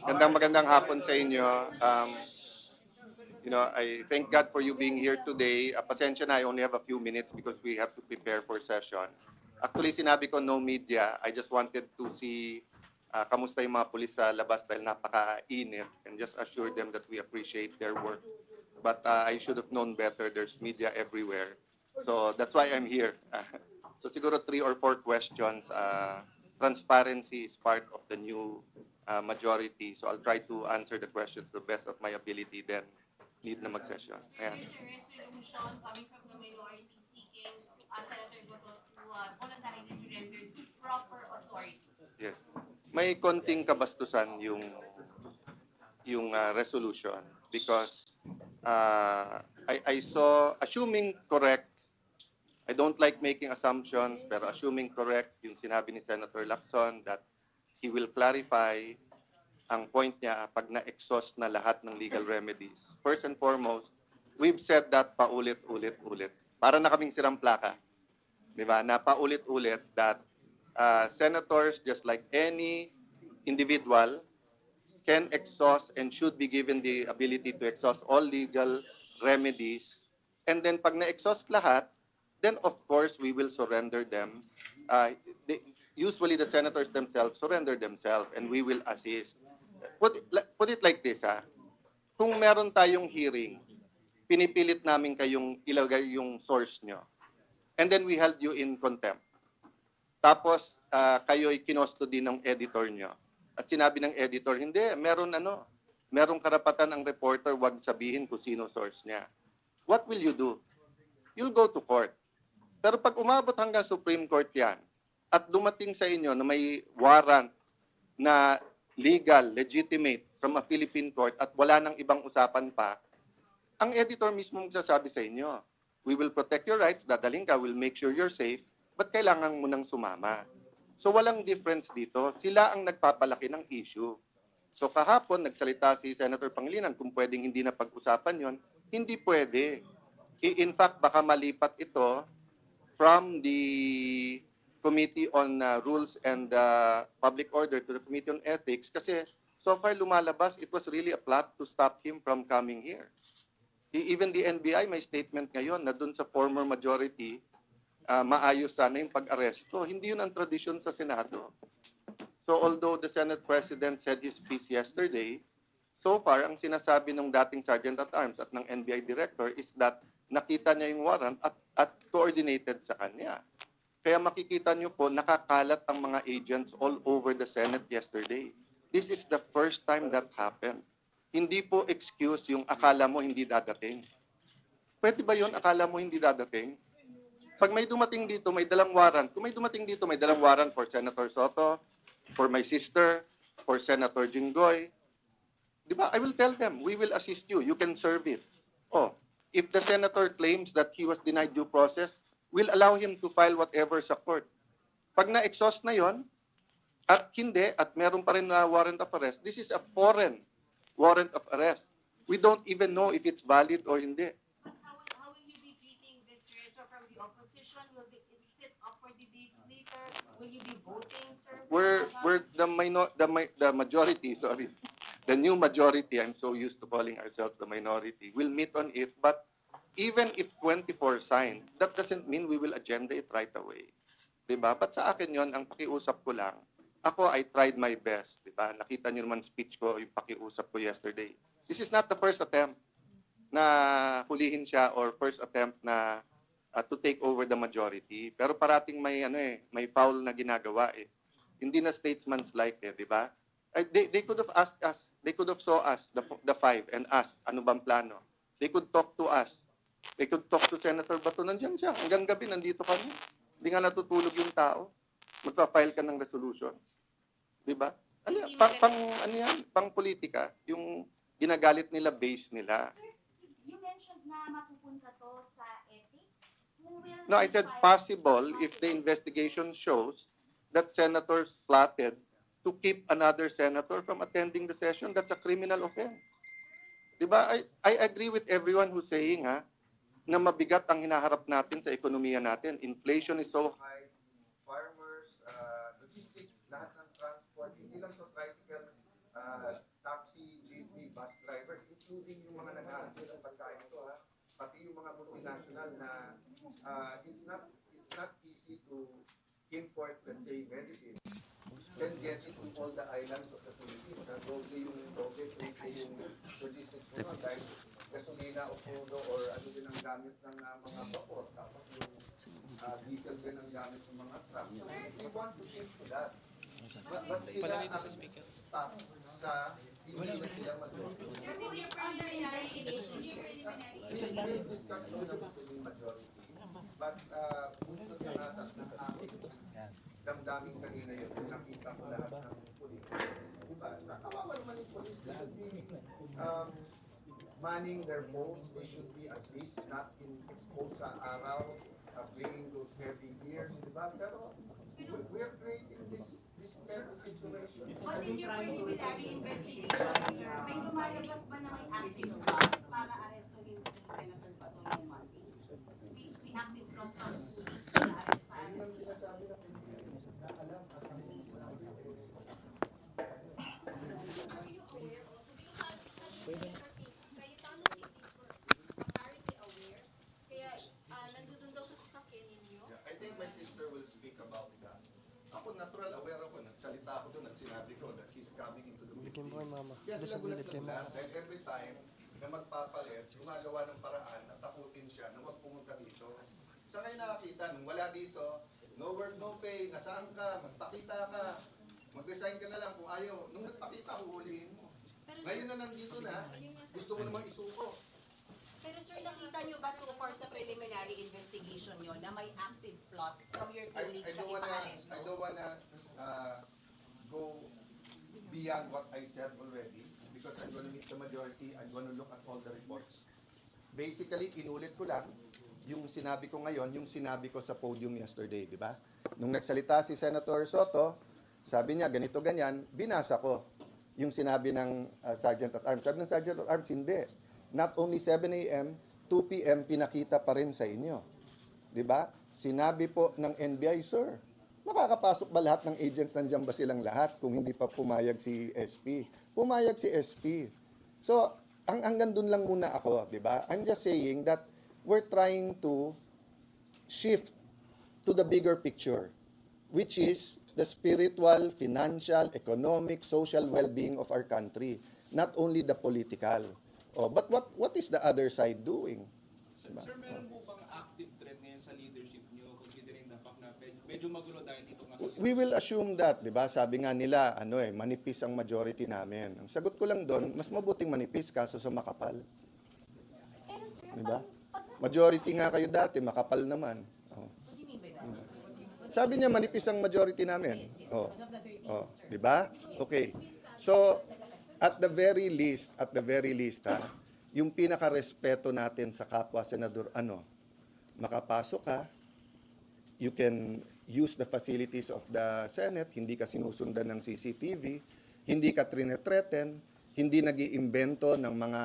Magandang hapon sa inyo. I thank God for you being here today. Pasensya na, I only have a few minutes because we have to prepare for session. Actually, sinabi ko no media. I just wanted to see kamusta yung mga pulis sa labas dahil napaka-init and just assure them that we appreciate their work. But I should have known better. There's media everywhere. So that's why I'm here. So siguro 3 or 4 questions. Transparency is part of the new majority. So I'll try to answer the questions to the best of my ability. Then need na mag-session. Ayan. There's a resolution coming from the minority seeking Senator Goto to voluntarily surrender to proper authorities. Yes. May konting kabastusan yung resolution because I saw, assuming correct, I don't like making assumptions, pero assuming correct yung sinabi ni Senator Lacson that he will clarify ang point niya pag na-exhaust na lahat ng legal remedies. First and foremost, we've said that paulit-ulit-ulit. Para na kaming sirang plaka. Di ba? Na paulit-ulit that senators, just like any individual, can exhaust and should be given the ability to exhaust all legal remedies. And then pag na-exhaust lahat, then of course we will surrender them. They, usually the senators themselves surrender themselves and we will assist. Put it like this, ha. Kung meron tayong hearing, pinipilit namin kayong ilagay yung source nyo. And then we held you in contempt. Tapos kayo'y kinostody ng editor nyo. At sinabi ng editor, hindi, merong karapatan ang reporter, wag sabihin kung sino source niya. What will you do? You'll go to court. Pero pag umabot hanggang Supreme Court yan, at dumating sa inyo na may warrant na legal, legitimate from a Philippine court at wala nang ibang usapan pa, ang editor mismo magsasabi sa inyo, we will protect your rights, dadaling ka, we'll make sure you're safe, but kailangan mo nang sumama. So walang difference dito. Sila ang nagpapalaki ng issue. So kahapon, nagsalita si Senator Pangilinan kung pwedeng hindi na pag-usapan yon, hindi pwede. In fact, baka malipat ito from the Committee on Rules and Public Order to the Committee on Ethics kasi so far lumalabas, it was really a plot to stop him from coming here. Even the NBI may statement ngayon na dun sa former majority, maayos sana yung pag-aresto. Hindi yun ang tradisyon sa Senado. So although the Senate President said his piece yesterday, so far, ang sinasabi ng dating Sergeant at Arms at ng NBI Director is that nakita niya yung warrant at coordinated sa kanya. Kaya makikita niyo po, nakakalat ang mga agents all over the Senate yesterday. This is the first time that happened. Hindi po excuse yung akala mo hindi dadating. Pwede ba yun, akala mo hindi dadating? Pag may dumating dito, may dalang warrant. Kung may dumating dito, may dalang warrant for Senator Soto, for my sister, for Senator Jinggoy. Di ba? I will tell them, we will assist you. You can serve it. Oh, if the senator claims that he was denied due process, we'll allow him to file whatever sa court. Pag na-exhaust na yon, at hindi, at meron pa rin na warrant of arrest, this is a foreign warrant of arrest. We don't even know if it's valid or hindi. How will you be treating this, sir? So from the opposition, is it up for debates later? Will you be voting, sir? We're the majority, sorry. The new majority, I'm so used to calling ourselves the minority, will meet on it, but even if 24 signed, that doesn't mean we will agenda it right away. Diba? But sa akin yon, ang pakiusap ko lang, ako, I tried my best. Diba? Nakita niyo naman speech ko, yung pakiusap ko yesterday. This is not the first attempt na hulihin siya or first attempt na to take over the majority. Pero parating may foul na ginagawa eh. Hindi na statesman's like eh, di ba? They could have asked us, they could have saw us, the five, and asked, ano bang plano? They could talk to us. They could talk to Senator Bato. Nandiyan siya. Hanggang gabi, nandito kami. Hindi nga natutulog yung tao. Magpa-file ka ng resolution. Di ba? Ano yan? Pang politika. Yung ginagalit nila, base nila. Sir, you mentioned na mapupunta to sa ethics. Who will No, I said file- possible if the investigation shows that senators plotted to keep another senator from attending the session. That's a criminal offense. Diba? I agree with everyone who's saying na mabigat ang hinaharap natin sa ekonomiya natin. Inflation is so high. Farmers, logistics, lahat ng transport, hindi lang sa tricycle, taxi, jeepney, bus driver, including yung mga nag-aantay ng pagkain ito, ha? Pati yung mga multinational na it's not easy to import, let's say, medicine and get it to all the islands of the Philippines. Doble yung logistics mo dahil gasolina o crudo or ano din ang gamit ng mga vapor. Tapos yung diesel din ang gamit ng mga truck. So, they want to shift to that. But sila ang stuck sa hindi na sila mag-work. Sir, with your preliminary initiative, your preliminary We'll discuss on the Muslim majority. But gusto niya natas na damdamin kanina yun, nakita ko lahat ng pulis. Diba? Nakawawa naman yung pulis. They should be manning their phones. They should be at least not exposed sa araw, bringing those heavy gears. Diba? Pero we're creating this tense situation. But in your preliminary investigation, sir, may lumalabas ba na may active plot para arestuhin si Senator Bato ng Monday? May active plot from police na arrest para Yun ang arestuhin. sinasabi ng Pilipinas na alam at hindi mo na Are you aware also, because Cayetano Cities were apparently aware, kaya nandun daw sa sasakyan ninyo. Yeah, I think my sister will speak about that. Ako natural aware ako, nagsalita ako doon at sinabi ko that he's coming into the Bikin mo kay mama. Kaya Doon sila sa gulat gilid kay na mama. dahil every time na magpapalit, gumagawa ng paraan at takutin siya na huwag pumunta dito. Sa kayo nakakita, nung wala dito, no work, no pay, nasaan ka, magpakita ka, mag-resign ka na lang kung ayaw. Nung nagpakita, huhulihin mo. Ngayon na nandito na, gusto mo namang isuko. Pero sir, nakita nyo ba so far sa preliminary investigation nyo na may active plot from your colleagues na ipa-aresto? I don't wanna go beyond what I said already because I'm gonna meet the majority, I'm gonna look at all the reports. Basically, inulit ko lang yung sinabi ko ngayon, yung sinabi ko sa podium yesterday, di ba? Nung nagsalita si Senator Soto, sabi niya, ganito, ganyan, binasa ko yung sinabi ng Sergeant at Arms. Sabi ng Sergeant at Arms, hindi. Not only 7 a.m., 2 p.m., pinakita pa rin sa inyo. Di ba? Sinabi po ng NBI, sir, makakapasok ba lahat ng agents? Nandiyan ba silang lahat kung hindi pa pumayag si SP? Pumayag si SP. So, hanggang dun lang muna ako, di ba? I'm just saying that we're trying to shift to the bigger picture, which is the spiritual, financial, economic, social well-being of our country, not only the political. Oh, but what is the other side doing? Sir, meron po bang active threat ngayon sa leadership niyo considering the fact na medyo magulo dahil dito nga sa We will assume that, di ba? Sabi nga nila, manipis ang majority namin. Ang sagot ko lang doon, mas mabuting manipis kaso sa makapal. Pero sir, Di ba? Majority nga kayo dati, makapal naman. Oh. what do you mean by that? Sabi niya, manipis ang majority namin. Oh. Oh, di ba? Okay. So, at the very least, ha, yung pinaka-respeto natin sa kapwa senador, makapasok ka, you can use the facilities of the Senate, hindi ka sinusundan ng CCTV, hindi ka threaten, hindi nag-iimbento ng mga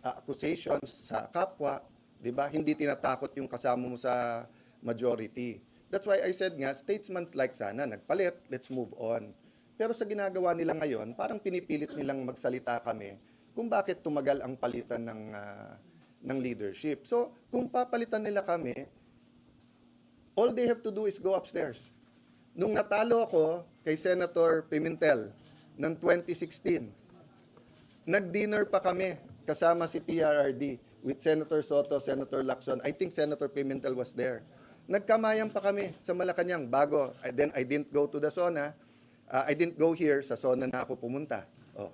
accusations sa kapwa, di ba? Hindi tinatakot yung kasama mo sa majority. That's why I said nga, statesman-like sana, nagpalit, let's move on. Pero sa ginagawa nila ngayon, parang pinipilit nilang magsalita kami kung bakit tumagal ang palitan ng leadership. So, kung papalitan nila kami, all they have to do is go upstairs. Nung natalo ako kay Senator Pimentel ng 2016, nag-dinner pa kami kasama si PRRD with Senator Soto, Senator Lacson. I think Senator Pimentel was there. Nagkamayan pa kami sa Malacanang bago. Then I didn't go to the SONA. I didn't go here, sa SONA na ako pumunta. Oh.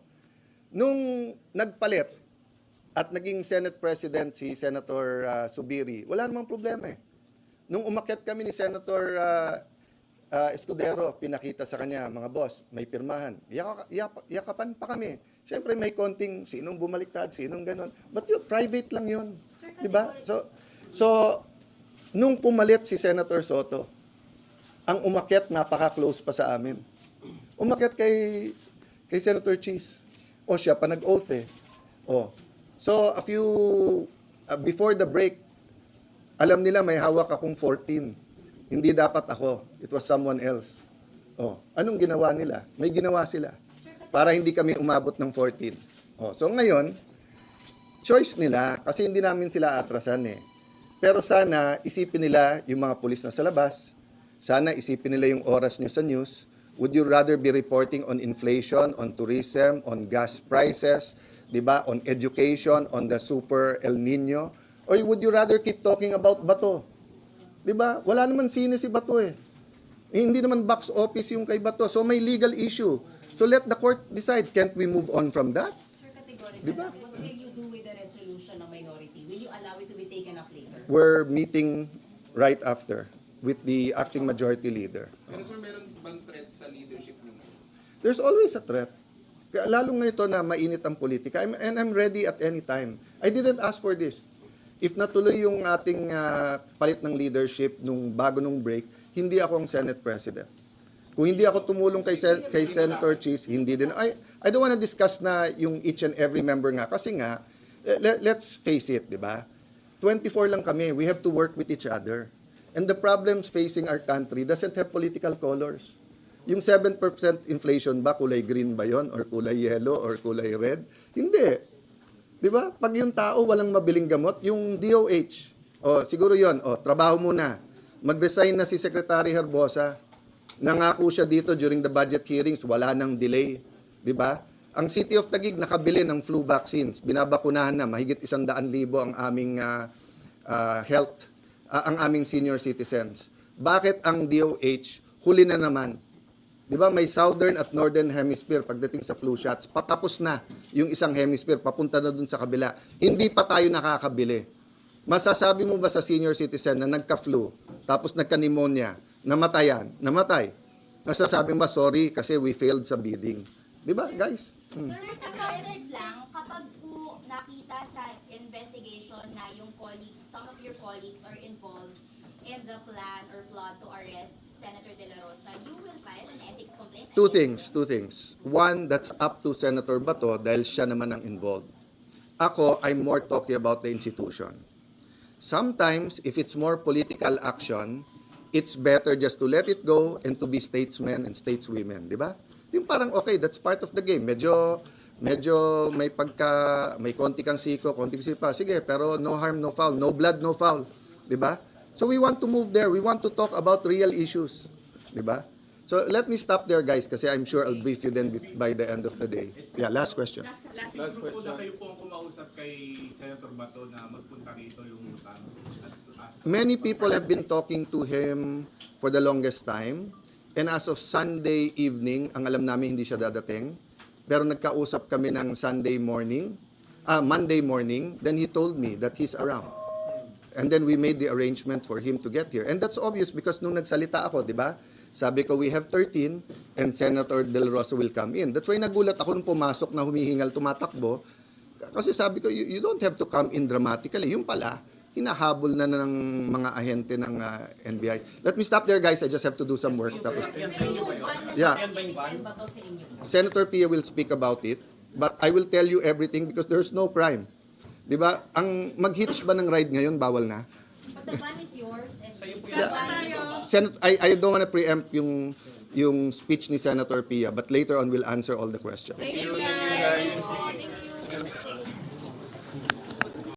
Nung nagpalit at naging Senate President si Senator Subiri, wala namang problema eh. Nung umakyat kami ni Senator Escudero, pinakita sa kanya, mga boss, may pirmahan. Yakapan pa kami. Siyempre may konting sinong bumaliktad, sinong ganon. But yun, private lang yun. Diba? So, nung pumalit si Senator Soto, ang umakyat napaka-close pa sa amin. Umakyat kay Senator Cheese. O siya pa nag-oath eh. O. So, before the break, alam nila may hawak akong 14. Hindi dapat ako. It was someone else. O. Anong ginawa nila? May ginawa sila. Sir, para hindi kami umabot ng 14. So ngayon, choice nila kasi hindi namin sila atrasan eh. Pero sana isipin nila yung mga pulis na sa labas. Sana isipin nila yung oras nyo sa news. Would you rather be reporting on inflation, on tourism, on gas prices, di ba, on education, on the super El Nino? Or would you rather keep talking about Bato? Di ba? Wala naman sine si Bato eh. Hindi naman box office yung kay Bato. So may legal issue. So let the court decide. Can't we move on from that? Sir, categorical Diba? lang. What will you do with the resolution ng minority? Will you allow it to be taken up later? We're meeting right after with the acting majority leader. Pero sir, meron bang threat sa leadership niyo? There's always a threat. Kaya lalo ngayon ito na mainit ang politika. And I'm ready at any time. I didn't ask for this. If natuloy yung ating palit ng leadership bago nung break, hindi ako ang Senate President. Kung hindi ako tumulong kay Senator Cheese, hindi din. I don't want to discuss na yung each and every member nga. Kasi nga, let's face it, di ba? 24 lang kami. We have to work with each other. And the problems facing our country doesn't have political colors. Yung 7% inflation ba, kulay green ba yon or kulay yellow or kulay red? Hindi. Di ba? Pag yung tao walang mabiling gamot, yung DOH, siguro yon, trabaho muna. Mag-resign na si Secretary Herbosa. Nangako siya dito during the budget hearings, wala nang delay. Di ba? Ang City of Taguig nakabili ng flu vaccines. Binabakunahan na, mahigit 100,000 ang aming ang aming senior citizens. Bakit ang DOH huli na naman? Di ba may southern at northern hemisphere pagdating sa flu shots, patapos na yung isang hemisphere, papunta na dun sa kabila. Hindi pa tayo nakakabili. Masasabi mo ba sa senior citizen na nagka-flu, tapos nagka-pneumonia, namatay? Masasabi mo ba, sorry, kasi we failed sa bidding? Di ba, guys? Sir, sa process lang, kapag po nakita sa investigation na yung colleagues, some of your colleagues are involved in the plan or plot to arrest Senator De La Rosa, you will file an ethics complaint? Two things. One, that's up to Senator Bato dahil siya naman ang involved. Ako, I'm more talking about the institution. Sometimes, if it's more political action, it's better just to let it go and to be statesmen and stateswomen, di ba? Yung parang, okay, that's part of the game. Medyo may konti kang siko, konti kang sipa. Sige, pero no harm, no foul. No blood, no foul. Di ba? So we want to move there. We want to talk about real issues. Di ba? So let me stop there, guys, kasi I'm sure I'll brief you then by the end of the day. Yeah, last question. Last question. Na kayo po ang kumausap kay Senator Bato na magpunta rito yung Many people have been talking to him for the longest time. And as of Sunday evening, ang alam namin hindi siya dadating. Pero nagkausap kami ng Monday morning. Then he told me that he's around. And then we made the arrangement for him to get here. And that's obvious because nung nagsalita ako, di ba? Sabi ko, we have 13 and Senator De La Rosa will come in. That's why nagulat ako nung pumasok na humihingal, tumatakbo. Kasi sabi ko, you don't have to come in dramatically. Yung pala, hinahabol na ng mga ahente ng NBI. Let me stop there, guys. I just have to do some work. Tapos, yeah. Senator Pia will speak about it. But I will tell you everything because there's no crime. Di ba? Ang mag-hitch ba ng ride ngayon, bawal na? But the van is yours. I don't want to preempt yung speech ni Senator Pia, but later on we'll answer all the questions. Thank you, guys.